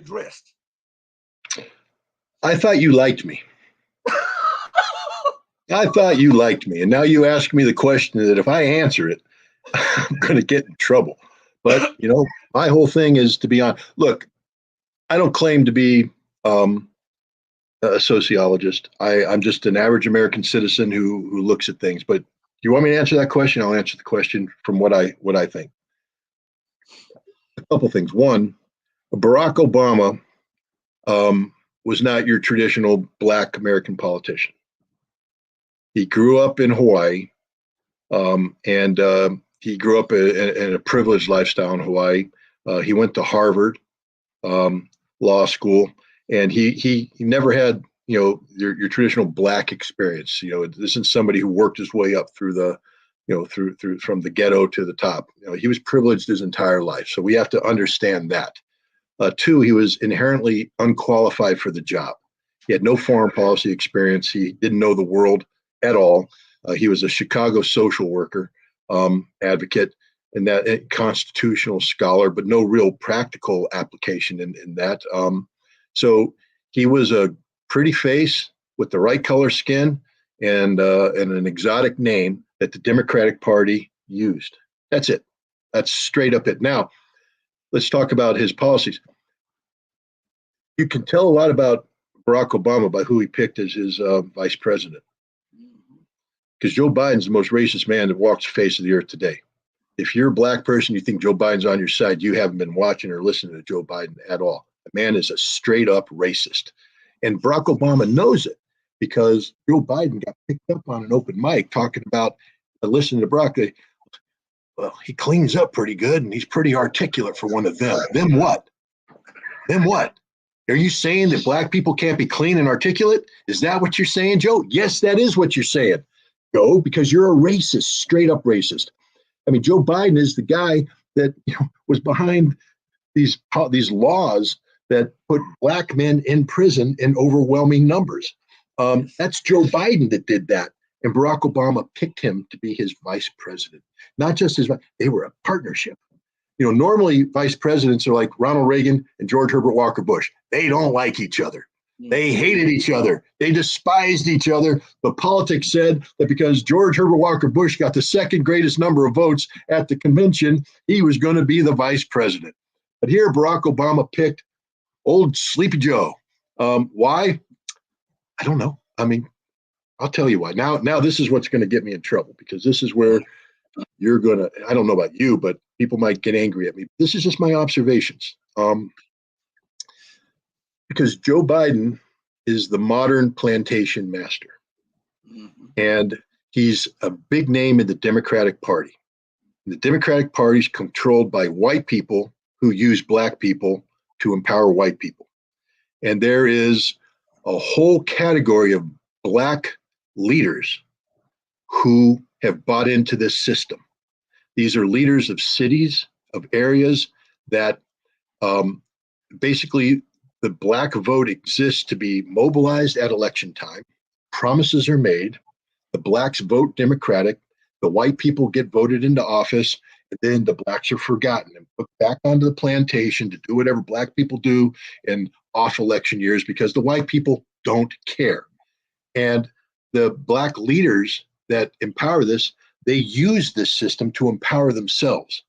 addressed. I thought you liked me. I thought you liked me. And now you ask me the question that if I answer it, I'm going to get in trouble. But, my whole thing is to be on. Look, I don't claim to be a sociologist. I'm just an average American citizen who looks at things. But you want me to answer that question? I'll answer the question from what I think. A couple things. One, Barack Obama was not your traditional Black American politician. He grew up in Hawaii, and he grew up in a privileged lifestyle in Hawaii. He went to Harvard Law School, and he never had your traditional Black experience. This isn't somebody who worked his way up through the through from the ghetto to the top. He was privileged his entire life, so we have to understand that. Two, he was inherently unqualified for the job. He had no foreign policy experience. He didn't know the world at all. He was a Chicago social worker, advocate, and that constitutional scholar, but no real practical application in that. So he was a pretty face with the right color skin and an exotic name that the Democratic Party used. That's it. That's straight up it. Now, let's talk about his policies. You can tell a lot about Barack Obama by who he picked as his vice president. Because Joe Biden's the most racist man that walks the face of the earth today. If you're a Black person, you think Joe Biden's on your side, you haven't been watching or listening to Joe Biden at all. The man is a straight up racist. And Barack Obama knows it because Joe Biden got picked up on an open mic talking about, listening to Barack, well, he cleans up pretty good and he's pretty articulate for one of them. Them what? Them what? Are you saying that Black people can't be clean and articulate? Is that what you're saying, Joe? Yes, that is what you're saying, Joe, because you're a racist, straight up racist. I mean, Joe Biden is the guy that was behind these laws that put Black men in prison in overwhelming numbers. That's Joe Biden that did that. And Barack Obama picked him to be his vice president. Not just his, they were a partnership. Normally vice presidents are like Ronald Reagan and George Herbert Walker Bush. They don't like each other. They hated each other. They despised each other. But politics said that because George Herbert Walker Bush got the second greatest number of votes at the convention, he was going to be the vice president. But here, Barack Obama picked old Sleepy Joe. Why? I don't know. I mean, I'll tell you why. Now this is what's going to get me in trouble, because this is where you're going to, I don't know about you, but people might get angry at me. This is just my observations. Because Joe Biden is the modern plantation master. And he's a big name in the Democratic Party. The Democratic Party is controlled by white people who use Black people to empower white people. And there is a whole category of Black leaders who have bought into this system. These are leaders of cities, of areas that basically the Black vote exists to be mobilized at election time. Promises are made. The Blacks vote Democratic. The white people get voted into office. And then the Blacks are forgotten and put back onto the plantation to do whatever Black people do in off election years because the white people don't care. And the Black leaders that empower this, they use this system to empower themselves.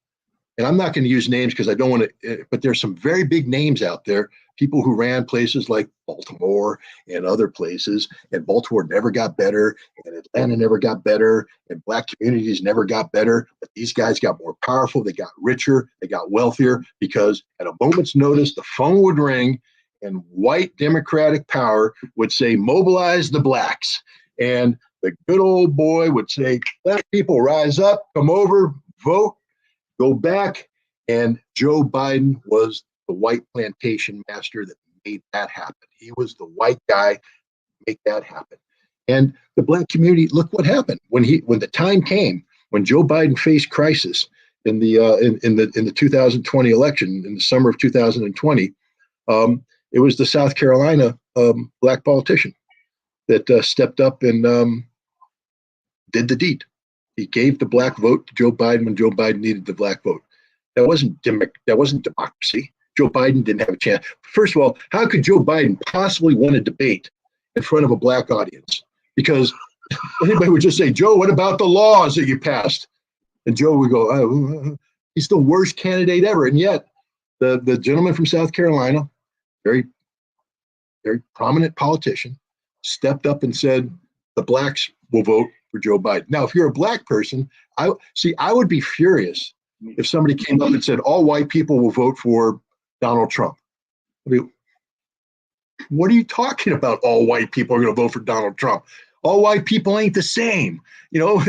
And I'm not going to use names because I don't want to, but there's some very big names out there, people who ran places like Baltimore and other places, and Baltimore never got better, and Atlanta never got better, and Black communities never got better, but these guys got more powerful, they got richer, they got wealthier, because at a moment's notice, the phone would ring, and white Democratic power would say, mobilize the Blacks. And the good old boy would say, Black people, rise up, come over, vote, go back. And Joe Biden was the white plantation master that made that happen. He was the white guy to make that happen. And the Black community, look what happened when the time came, when Joe Biden faced crisis in the 2020 election, in the summer of 2020. It was the South Carolina Black politician that stepped up and did the deed. He gave the Black vote to Joe Biden when Joe Biden needed the Black vote. That wasn't democracy. Joe Biden didn't have a chance. First of all, how could Joe Biden possibly win a debate in front of a black audience? Because anybody would just say, Joe, what about the laws that you passed? And Joe would go, oh, he's the worst candidate ever. And yet the gentleman from South Carolina, very, very prominent politician, stepped up and said, the blacks will vote for Joe Biden. Now, if you're a black person, I would be furious if somebody came up and said, all white people will vote for Donald Trump. I mean, what are you talking about? All white people are going to vote for Donald Trump. All white people ain't the same. You know,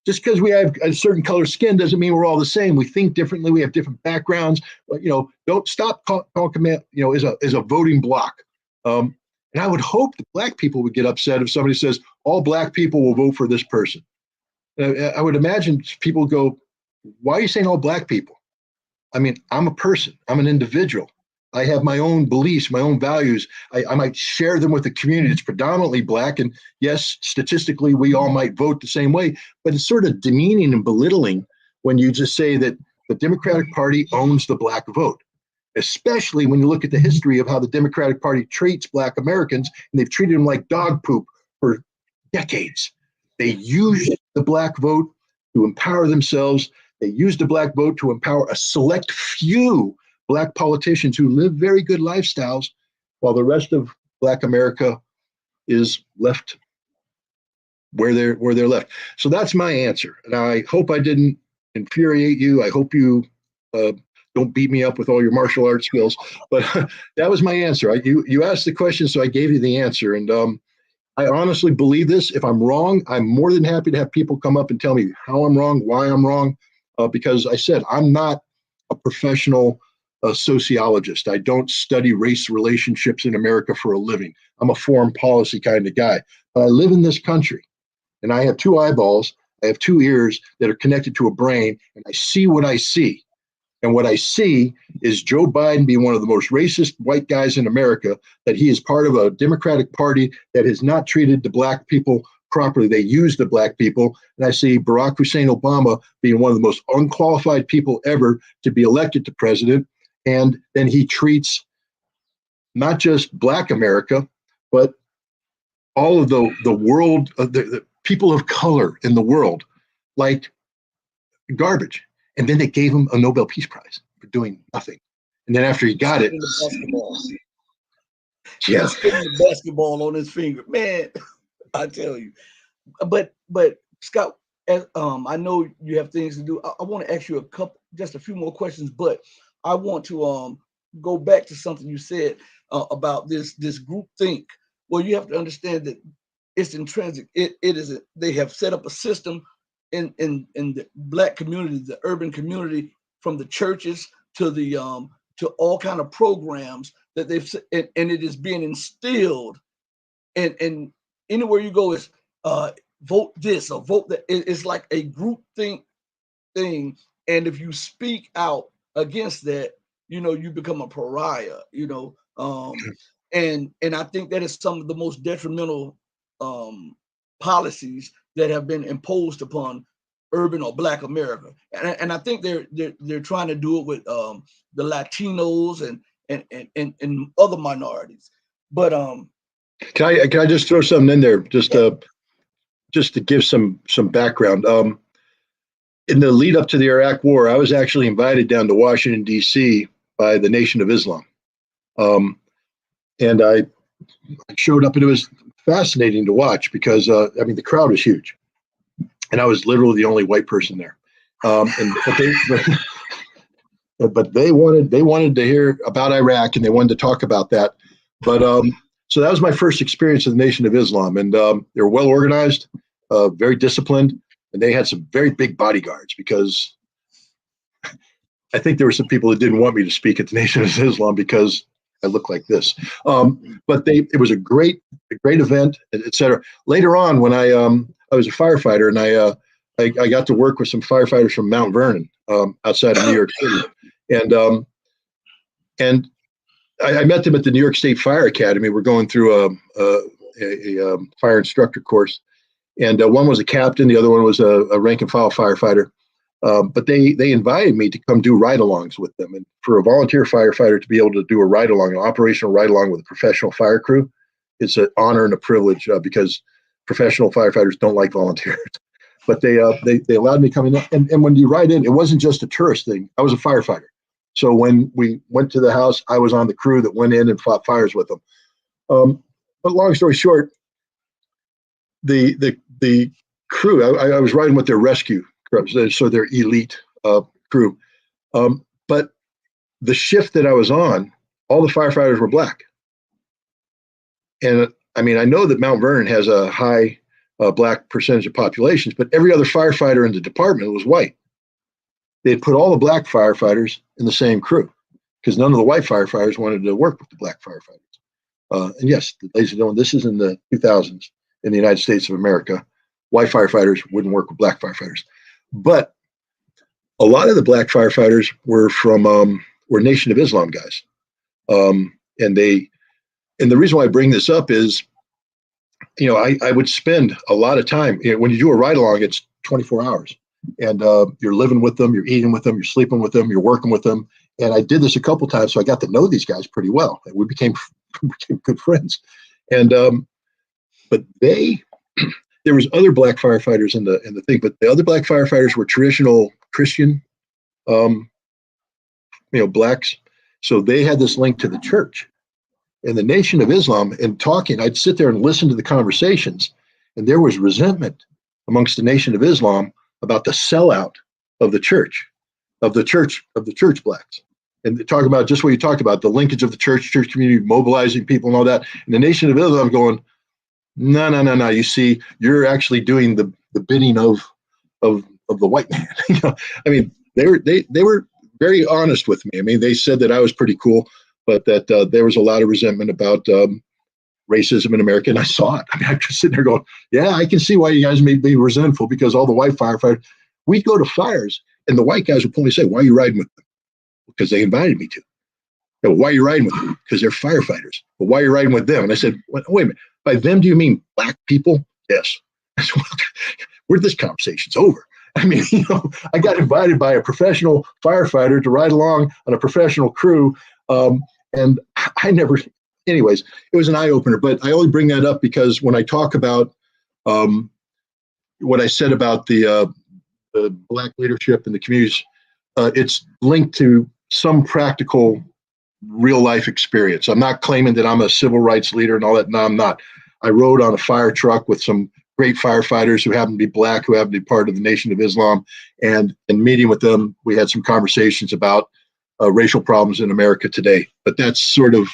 just because we have a certain color skin doesn't mean we're all the same. We think differently. We have different backgrounds. But, you know, don't stop talking about, you know, as a voting block. And I would hope that black people would get upset if somebody says all black people will vote for this person. I would imagine people go, why are you saying all black people? I mean, I'm a person. I'm an individual. I have my own beliefs, my own values. I might share them with a community that's predominantly black. And yes, statistically, we all might vote the same way. But it's sort of demeaning and belittling when you just say that the Democratic Party owns the black vote, especially when you look at the history of how the Democratic Party treats black Americans, and they've treated them like dog poop for decades. They used the black vote to empower themselves. They used the black vote to empower a select few black politicians who live very good lifestyles, while the rest of black America is left where they're left. So that's my answer. And I hope I didn't infuriate you. I hope you don't beat me up with all your martial arts skills. But that was my answer. You asked the question, so I gave you the answer. And I honestly believe this. If I'm wrong, I'm more than happy to have people come up and tell me how I'm wrong, why I'm wrong, because I said I'm not a professional sociologist. I don't study race relationships in America for a living. I'm a foreign policy kind of guy. But I live in this country, and I have two eyeballs. I have two ears that are connected to a brain, and I see what I see. And what I see is Joe Biden being one of the most racist white guys in America, that he is part of a Democratic Party that has not treated the black people properly. They use the black people. And I see Barack Hussein Obama being one of the most unqualified people ever to be elected to president. And then he treats not just black America, but all of the world, the people of color in the world, like garbage. And then they gave him a Nobel Peace Prize for doing nothing. And then after he got it, yeah, spitting the basketball on his finger, man. I tell you. But Scott, as, I know you have things to do. I want to ask you just a few more questions, but I want to go back to something you said about this group think. Well, you have to understand that it's intrinsic. It is. They have set up a system in the black community, the urban community, from the churches to the to all kind of programs that they've, and it is being instilled. And anywhere you go is vote this or vote that. It's like a group think thing, and if you speak out against that, you know, you become a pariah. You know, and I think that is some of the most detrimental policies that have been imposed upon urban or black America, and I think they're trying to do it with the Latinos and other minorities. But can I just throw something in there just to give some background? In the lead up to the Iraq War, I was actually invited down to Washington D.C. by the Nation of Islam, and I showed up, and it was fascinating to watch because I mean the crowd was huge, and I was literally the only white person there. But they wanted to hear about Iraq, and they wanted to talk about that. But so that was my first experience with the Nation of Islam, and they were well organized, very disciplined, and they had some very big bodyguards because I think there were some people that didn't want me to speak at the Nation of Islam because I look like this. But it was a great event, et cetera. Later on, when I was a firefighter, and I got to work with some firefighters from Mount Vernon outside of New York City, and I met them at the New York State Fire Academy. We're going through a fire instructor course, and one was a captain, the other one was a rank and file firefighter, But they invited me to come do ride-alongs with them. And for a volunteer firefighter to be able to do a ride-along, an operational ride-along with a professional fire crew, it's an honor and a privilege because professional firefighters don't like volunteers. But they allowed me to come in. And when you ride in, it wasn't just a tourist thing. I was a firefighter. So when we went to the house, I was on the crew that went in and fought fires with them. But long story short, the crew, I was riding with their rescue crews, so their elite crew. But the shift that I was on, all the firefighters were black. And I mean, I know that Mount Vernon has a high black percentage of populations, but every other firefighter in the department was white. They had put all the black firefighters in the same crew because none of the white firefighters wanted to work with the black firefighters. And yes, ladies and gentlemen, this is in the 2000s in the United States of America. White firefighters wouldn't work with black firefighters. But a lot of the black firefighters were from were Nation of Islam guys. And the reason why I bring this up is, I would spend a lot of time, when you do a ride along, it's 24 hours and you're living with them, you're eating with them, you're sleeping with them, you're working with them. And I did this a couple times. So I got to know these guys pretty well. And we became good friends. And, but there was other black firefighters in the thing, but the other black firefighters were traditional Christian, blacks. So they had this link to the church. And the Nation of Islam, and talking, I'd sit there and listen to the conversations, and there was resentment amongst the Nation of Islam about the sellout of the church blacks. And they talk about just what you talked about, the linkage of the church community, mobilizing people and all that. And the Nation of Islam going, no. You see, you're actually doing the bidding of the white man. I mean, they were very honest with me. I mean, they said that I was pretty cool, but that there was a lot of resentment about racism in America, and I saw it. I mean, I'm just sitting there going, yeah, I can see why you guys may be resentful because all the white firefighters, we'd go to fires, and the white guys would pull me and say, why are you riding with them? Because they invited me to. Well, why are you riding with them? Because they're firefighters. Well, why are you riding with them? And I said, wait a minute, by them, do you mean black people? Yes. I said, where this conversation's over. I mean, I got invited by a professional firefighter to ride along on a professional crew. And I never, anyways, it was an eye opener, but I only bring that up because when I talk about what I said about the black leadership in the communities, it's linked to some practical real life experience. I'm not claiming that I'm a civil rights leader and all that. No, I'm not. I rode on a fire truck with some great firefighters who happen to be black, who happen to be part of the Nation of Islam. And in meeting with them, we had some conversations about racial problems in America today. But that's sort of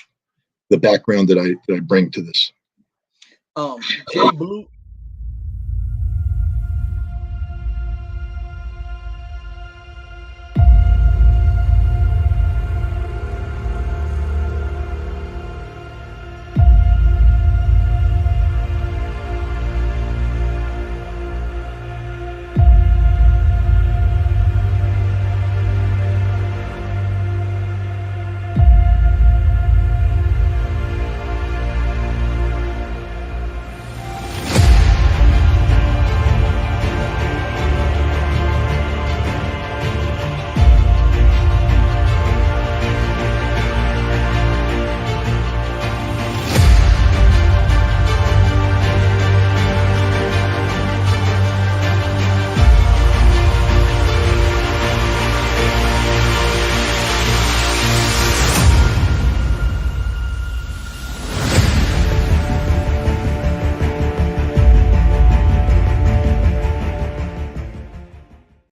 the background that I bring to this. Jay Blue,